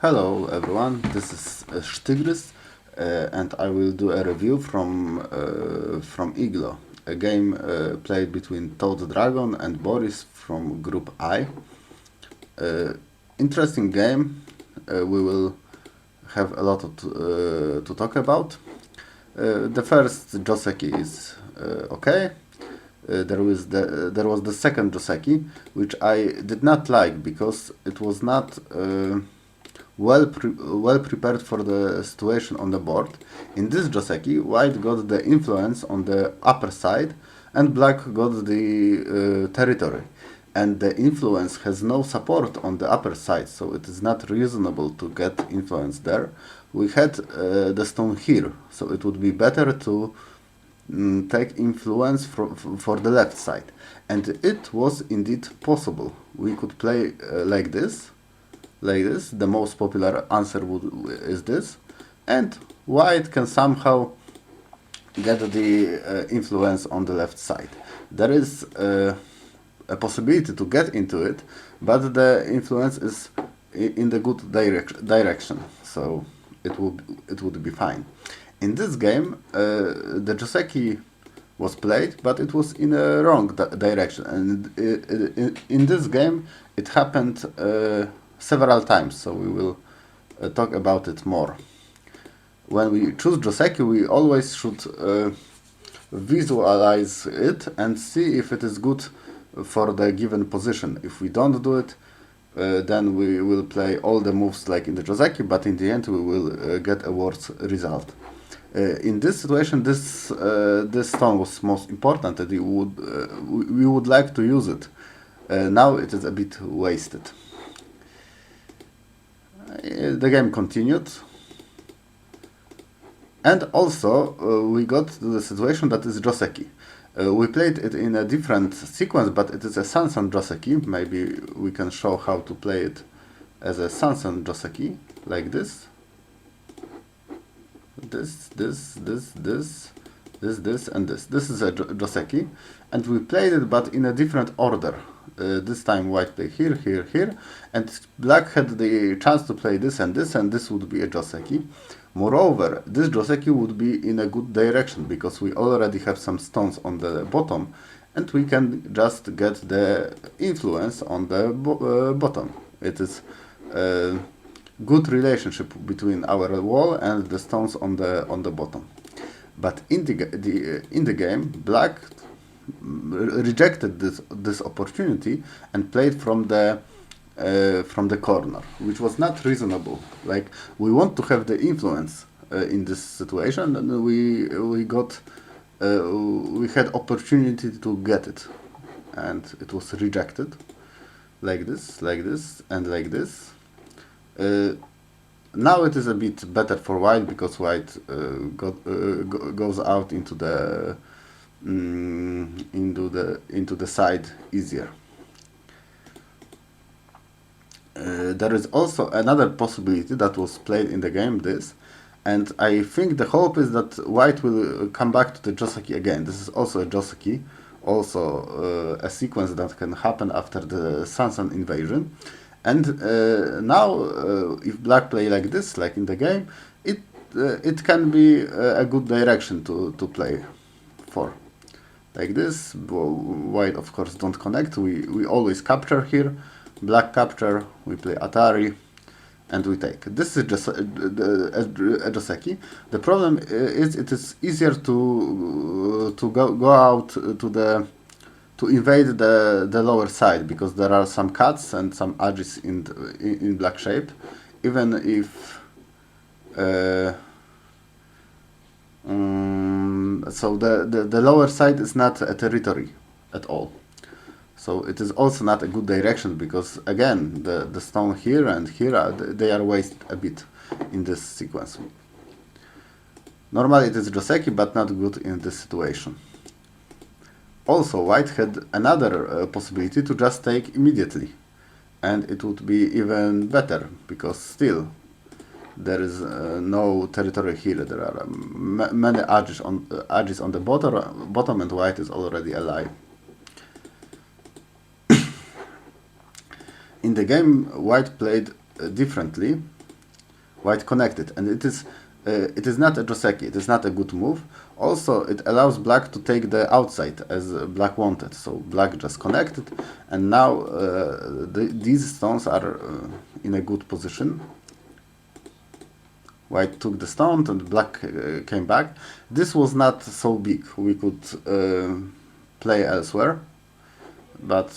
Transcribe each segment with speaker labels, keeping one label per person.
Speaker 1: Hello everyone, this is Sztygrys and I will do a review from IGLO, a game played between ToadDrago and Boriss from Group I. Interesting game, we will have a lot to talk about. The first joseki is okay. There was the second joseki, which I did not like because it was not well prepared for the situation on the board. In this joseki, white got the influence on the upper side and black got the territory. And the influence has no support on the upper side, so it is not reasonable to get influence there. We had the stone here, so it would be better to take influence for the left side. And it was indeed possible. We could play like this. The most popular answer is this, and white can somehow get the influence on the left side. There is a possibility to get into it, but the influence is in the good direction, so it would be fine. In this game, the joseki was played, but it was in a wrong direction, and in this game it happened several times, so we will talk about it more. When we choose joseki, we always should visualize it and see if it is good for the given position. If we don't do it, then we will play all the moves like in the joseki, but in the end we will get a worse result. In this situation, this stone was most important, and we would like to use it. Now it is a bit wasted. The game continued, and also we got to the situation that is joseki. We played it in a different sequence, but it is a Sansan joseki. Maybe we can show how to play it as a Sansan joseki, like this. This, and this. This is a joseki, and we played it, but in a different order. This time white played here, here, here, and black had the chance to play this, and this would be a joseki. Moreover, this joseki would be in a good direction, because we already have some stones on the bottom, and we can just get the influence on the bottom. It is a good relationship between our wall and the stones on the bottom. But in the game, black rejected this opportunity and played from the corner, which was not reasonable. Like, we want to have the influence in this situation, and we had opportunity to get it, and it was rejected. Like this, and like this. Now it is a bit better for white, because white goes out into the side easier. There is also another possibility that was played in the game, and I think the hope is that white will come back to the joseki again. This is also a joseki, also a sequence that can happen after the Sansan invasion. And now, if black play like this, like in the game, it can be a good direction to play for. Like this, white of course don't connect. We always capture here. Black capture, we play Atari, and we take. This is just a joseki. The problem is it is easier to go out to invade the lower side, because there are some cuts and some edges in black shape, even if so the lower side is not a territory at all. So it is also not a good direction, because again the stone here and here they are wasted a bit in this sequence. Normally it is joseki, but not good in this situation. Also, white had another possibility to just take immediately, and it would be even better, because still there is no territory here. There are many edges on the bottom, and white is already alive. In the game, white played differently. white connected, and it is not a joseki, it is not a good move. Also, it allows black to take the outside as black wanted, so black just connected, and now these stones are in a good position. White took the stone and black came back. This was not so big, we could play elsewhere, but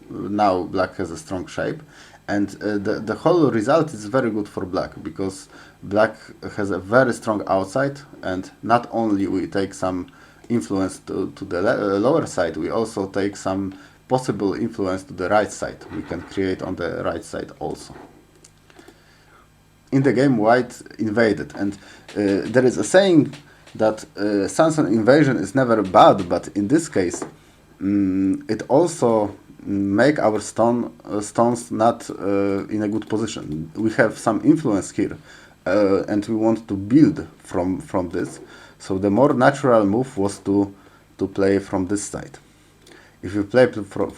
Speaker 1: now black has a strong shape, and the whole result is very good for black, because black has a very strong outside, and not only we take some influence to the lower side, we also take some possible influence to the right side. We can create on the right side also. In the game, white invaded, and there is a saying that Sezon invasion is never bad, but in this case it also make our stones not in a good position. We have some influence here, and we want to build from this. So the more natural move was to play from this side. If you play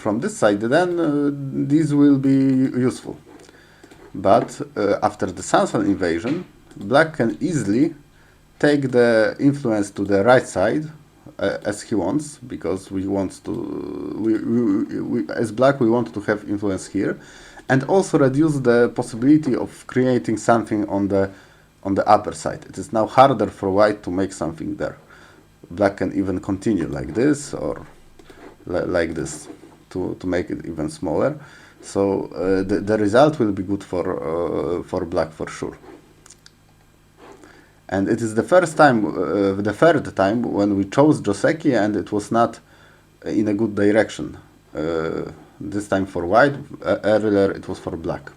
Speaker 1: from this side, then these will be useful. But after the Sezon invasion, black can easily take the influence to the right side as he wants, because we want to, as black we want to have influence here, and also reduce the possibility of creating something on the upper side. It is now harder for white to make something there. Black can even continue like this or like this to make it even smaller. So the result will be good for black for sure. And it is the first time, the third time when we chose joseki and it was not in a good direction. This time for white, earlier it was for black.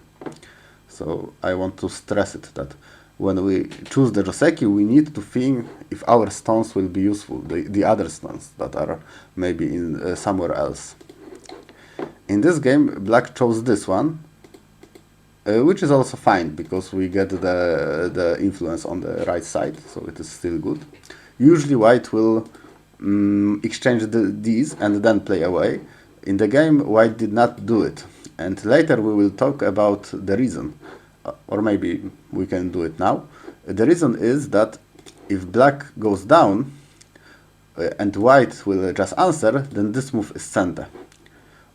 Speaker 1: So I want to stress it that when we choose the joseki, we need to think if our stones will be useful, the other stones that are maybe in somewhere else. In this game, black chose this one, which is also fine because we get the influence on the right side, so it is still good. Usually white will exchange these and then play away. In the game, white did not do it, and later we will talk about the reason, or maybe we can do it now. The reason is that if black goes down and white will just answer, then this move is center.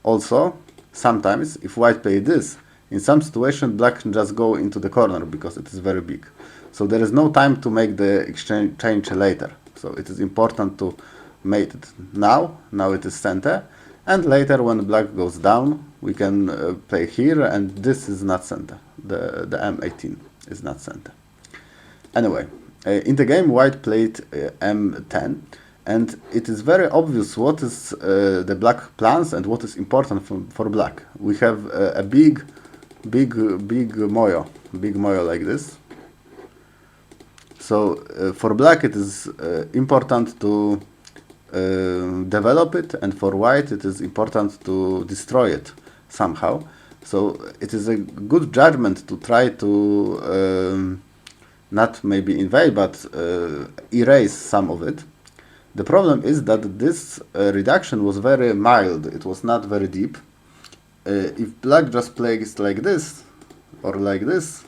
Speaker 1: Also, sometimes if white play this, in some situation black can just go into the corner because it is very big. So there is no time to make the exchange later. So it is important to make it now. Now it is center. And later when black goes down, we can play here, and this is not center. The M18 is not center. Anyway, in the game white played M10. And it is very obvious what is the black plans and what is important for black. We have a big moyo like this. So for black it is important to develop it, and for white it is important to destroy it somehow. So it is a good judgment to try to not maybe invade, but erase some of it. The problem is that this reduction was very mild, it was not very deep. If black just plays like this, or like this,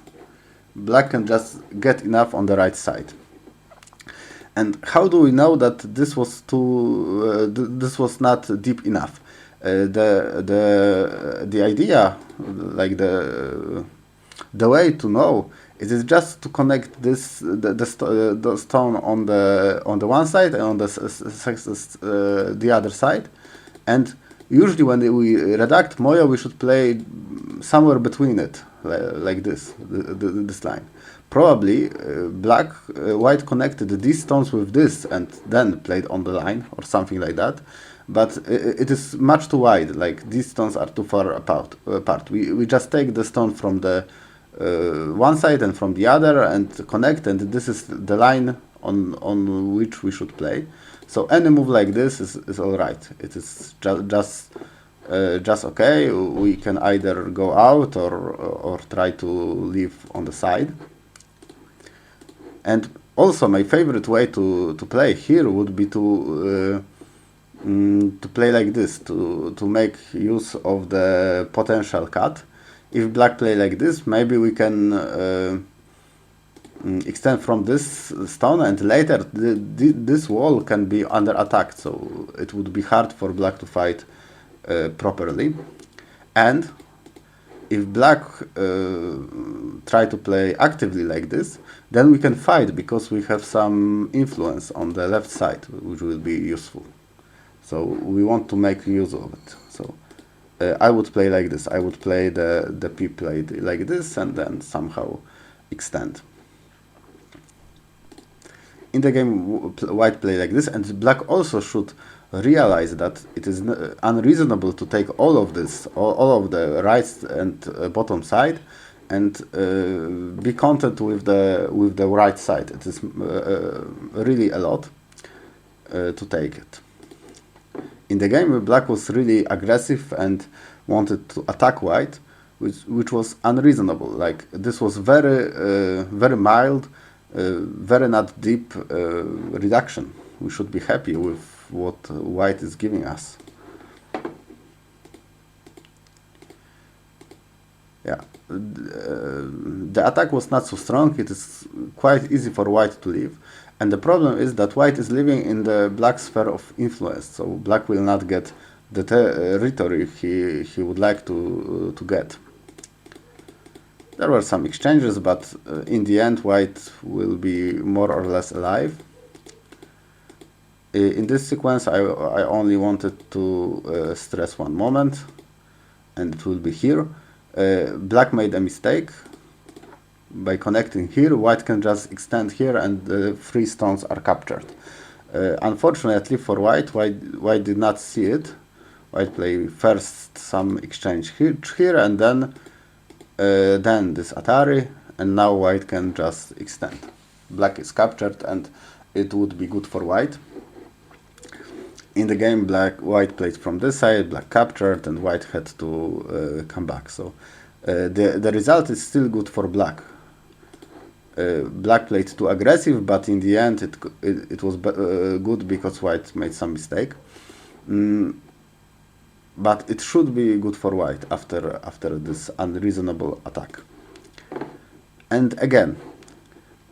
Speaker 1: black can just get enough on the right side. And how do we know that this was this was not deep enough? The idea, like the way to know, it is just to connect this the stone on the one side and on the other side, and usually when we redact moyo, we should play somewhere between it, like this, this line. Probably white connected these stones with this and then played on the line or something like that, but it is much too wide. Like these stones are too far apart. We just take the stone from the one side and from the other and connect, and this is the line on which we should play. So any move like this is all right. It is just okay. We can either go out or try to leave on the side. And also my favorite way to play here would be to play like this, to make use of the potential cut. If black play like this, maybe we can extend from this stone, and later this wall can be under attack, so it would be hard for black to fight properly. And if black try to play actively like this, then we can fight because we have some influence on the left side, which will be useful. So we want to make use of it. So I would play like this. I would play the P played like this and then somehow extend. In the game, white play like this, and black also should realize that it is unreasonable to take all of this, all of the right and bottom side, and be content with the right side. It is really a lot to take it. In the game, black was really aggressive and wanted to attack white, which was unreasonable. Like, this was very mild, very not deep reduction. We should be happy with what white is giving us. Yeah, the attack was not so strong. It is quite easy for white to leave. And the problem is that white is living in the black sphere of influence, so black will not get the territory he would like to get. There were some exchanges, but in the end white will be more or less alive. In this sequence I only wanted to stress one moment, and it will be here. Black made a mistake. By connecting here, white can just extend here and the 3 stones are captured. Unfortunately for white did not see it. White played first some exchange here and then this Atari, and now white can just extend. Black is captured and it would be good for white. In the game, white played from this side, black captured, and white had to come back. So the result is still good for black. Black played too aggressive, but in the end it was good because white made some mistake. But it should be good for white after this unreasonable attack. And again,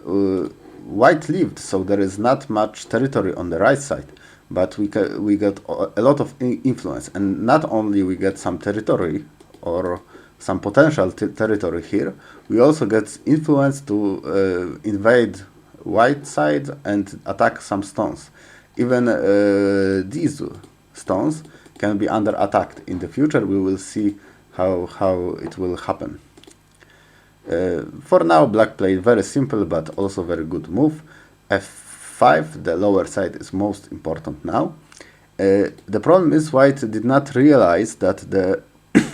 Speaker 1: white lived, so there is not much territory on the right side, but we get a lot of influence, and not only we get some territory or some potential territory here, we also get influence to invade white side and attack some stones. Even these stones can be under attack. In the future we will see how it will happen. For now, black played very simple but also very good move. F5, the lower side, is most important now. The problem is white did not realize that the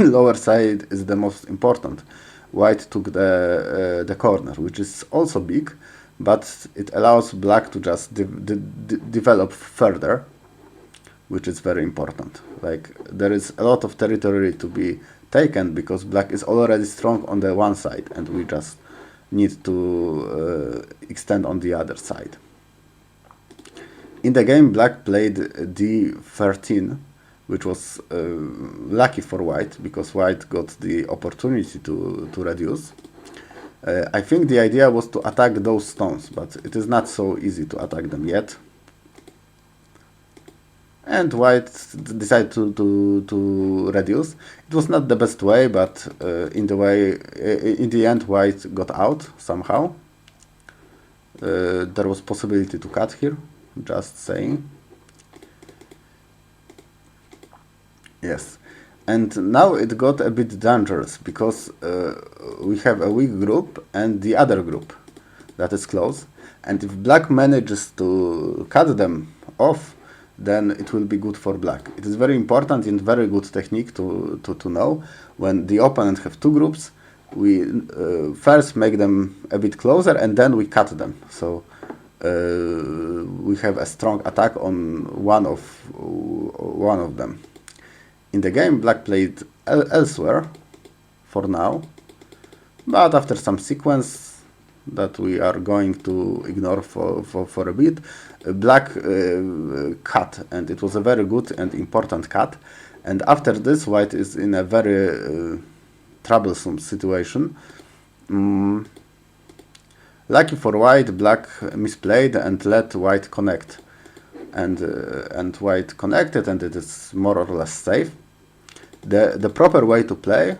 Speaker 1: lower side is the most important. White took the corner, which is also big, but it allows black to just develop further, which is very important. Like, there is a lot of territory to be taken because black is already strong on the one side and we just need to extend on the other side. In the game, black played d13, which was lucky for white because white got the opportunity to reduce. I think the idea was to attack those stones, but it is not so easy to attack them yet. And white decided to reduce. It was not the best way, but in the end white got out somehow. There was possibility to cut here, just saying. Yes, and now it got a bit dangerous because we have a weak group and the other group that is close, and if black manages to cut them off, then it will be good for black. It is very important and very good technique to know. When the opponent have 2 groups, we first make them a bit closer and then we cut them. So we have a strong attack on one of them. In the game, black played elsewhere for now, but after some sequence that we are going to ignore for a bit, black cut, and it was a very good and important cut. And after this, white is in a very troublesome situation. Lucky for white, black misplayed and let white connect. And white connected, and it is more or less safe. The proper way to play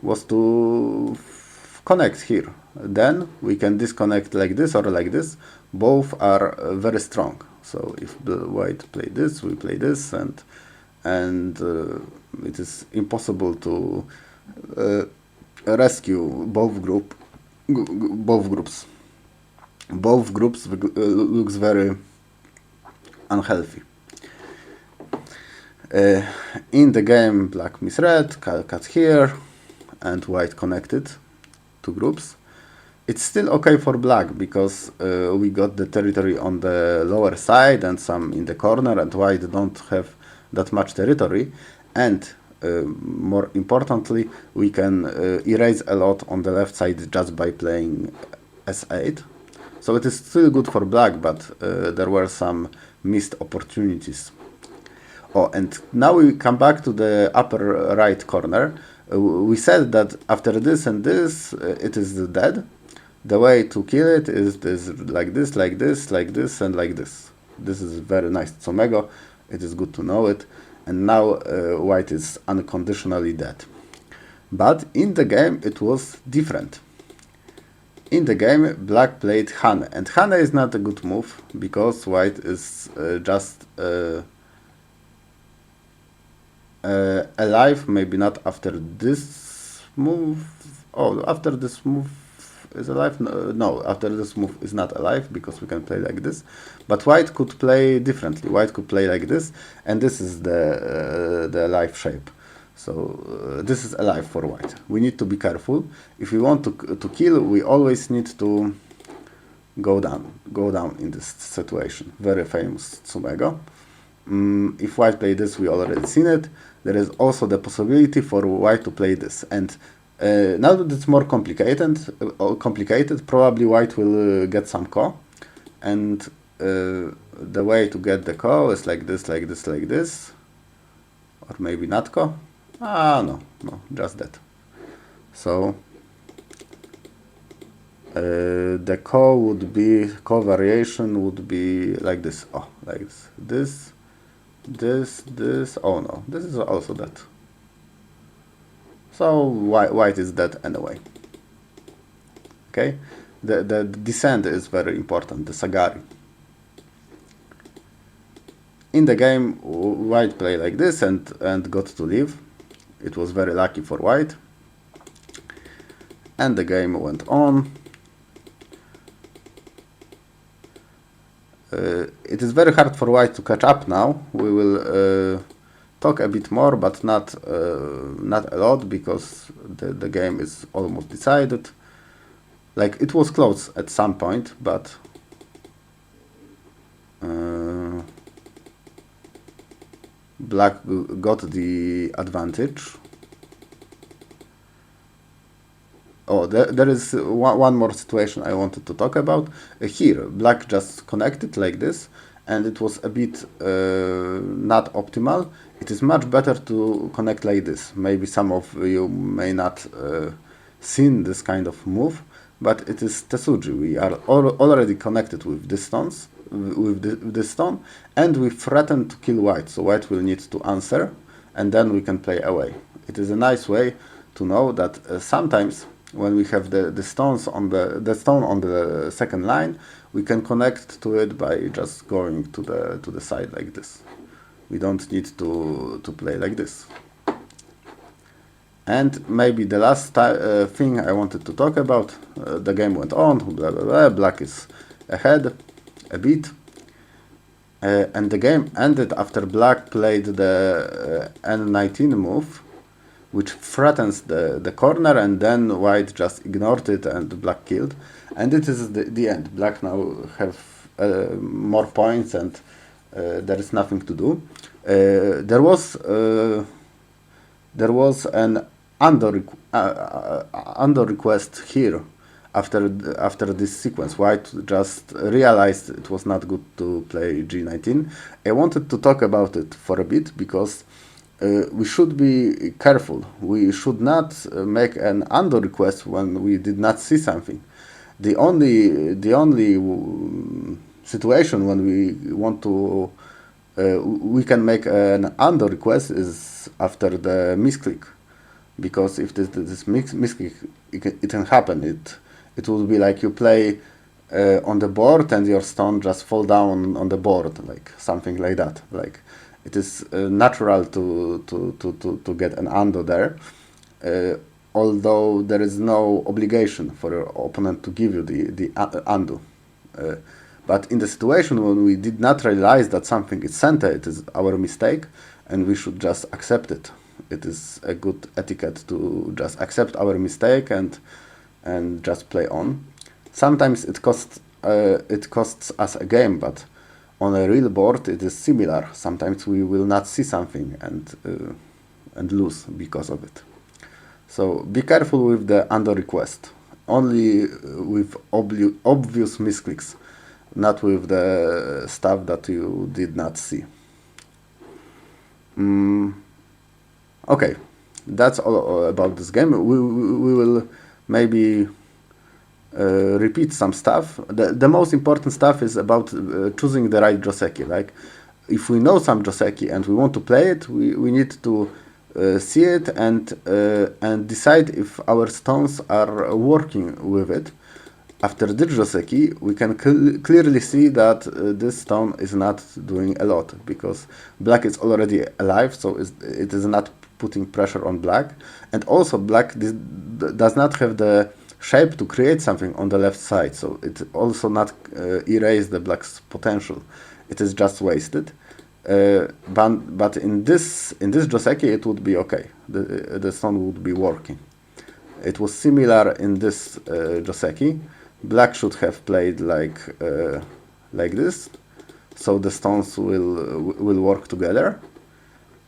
Speaker 1: was to connect here. Then we can disconnect like this or like this. Both are very strong. So if the white play this, we play this, and it is impossible to rescue both groups. Both groups looks very unhealthy. In the game, black misread, cut here, and white connected two groups. It's still okay for black because we got the territory on the lower side and some in the corner, and white don't have that much territory. And more importantly, we can erase a lot on the left side just by playing S8. So it is still good for black, but there were some missed opportunities. Oh, and now we come back to the upper right corner. We said that after this and this, it is dead. The way to kill it is like this, like this, like this, and like this. This is very nice Tsomego. It is good to know it. And now white is unconditionally dead. But in the game, it was different. In the game, black played Hane. And Hane is not a good move, because white is just alive, maybe not after this move. Oh, after this move is alive? No, after this move is not alive, because we can play like this. But white could play differently. White could play like this, and this is the alive shape. So this is alive for white. We need to be careful. If we want to kill, we always need to go down in this situation. Very famous Tsumego. If white play this, we already seen it. There is also the possibility for white to play this. And now that it's more complicated, probably white will get some ko. And the way to get the ko is like this, like this, like this. Or maybe not ko. No, just that. So the ko variation would be like this. Oh, like this. This. Oh no, this is also that. So white is dead anyway. Okay, the descent is very important. The Sagari. In the game, white played like this and got to live. It was very lucky for white. And the game went on. It is very hard for white to catch up now. We will talk a bit more, but not a lot, because the game is almost decided. Like, it was close at some point, but black got the advantage. Oh, there is one more situation I wanted to talk about. Here, black just connected like this, and it was a bit not optimal. It is much better to connect like this. Maybe some of you may not seen this kind of move, but it is Tesuji. We are already connected with this stones, with this stone, and we threaten to kill white. So white will need to answer, and then we can play away. It is a nice way to know that sometimes when we have the stones on the stone on the second line, we can connect to it by just going to the side like this. We don't need to play like this. And maybe the last thing I wanted to talk about, the game went on, blah blah blah, black is ahead a bit, and the game ended after black played the N19 move, which threatens the corner, and then white just ignored it and black killed. And it is the end. Black now have more points, and there is nothing to do. There was an under request here after this sequence. White just realized it was not good to play G19. I wanted to talk about it for a bit, because we should be careful. We should not make an under request when we did not see something. The only situation when we want to we can make an undo request is after the misclick, because if this misclick, it can happen. It will be like you play on the board and your stone just fall down on the board, like something like that. Like it is natural to get an undo there, although there is no obligation for your opponent to give you the undo. But in the situation when we did not realize that something is center, it is our mistake, and we should just accept it. It is a good etiquette to just accept our mistake and just play on. Sometimes it costs us a game, but on a real board it is similar. Sometimes we will not see something and lose because of it. So be careful with the undo request. Only with obvious misclicks, not with the stuff that you did not see. Okay, that's all about this game. We will maybe repeat some stuff. The most important stuff is about choosing the right joseki. Like, if we know some joseki and we want to play it, we need to see it and decide if our stones are working with it. After this joseki, we can clearly see that this stone is not doing a lot, because black is already alive, so it is not putting pressure on black, and also black does not have the shape to create something on the left side, so it also not erase the black's potential. It is just wasted. But in this joseki it would be okay. The stone would be working. It was similar in this joseki. Black should have played like this, so the stones will work together.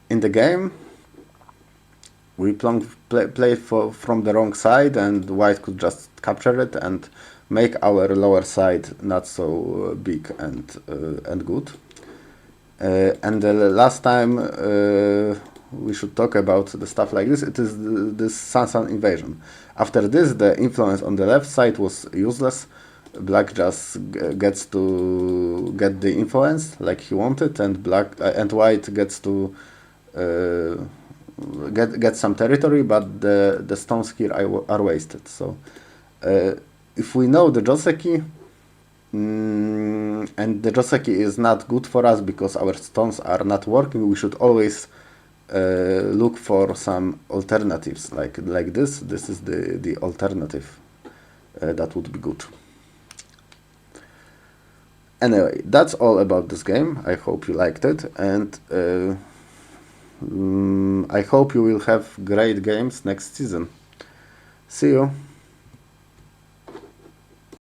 Speaker 1: In the game, we play from the wrong side, and white could just capture it and make our lower side not so big and good. And the last time we should talk about the stuff like this. It is this Sun invasion. After this, the influence on the left side was useless. Black just gets to get the influence like he wanted, and white gets to get some territory, but the stones here are wasted. So if we know the joseki, and the joseki is not good for us because our stones are not working, we should always look for some alternatives like this. This is the alternative that would be good. Anyway, that's all about this game. I hope you liked it, and I hope you will have great games next season. See you!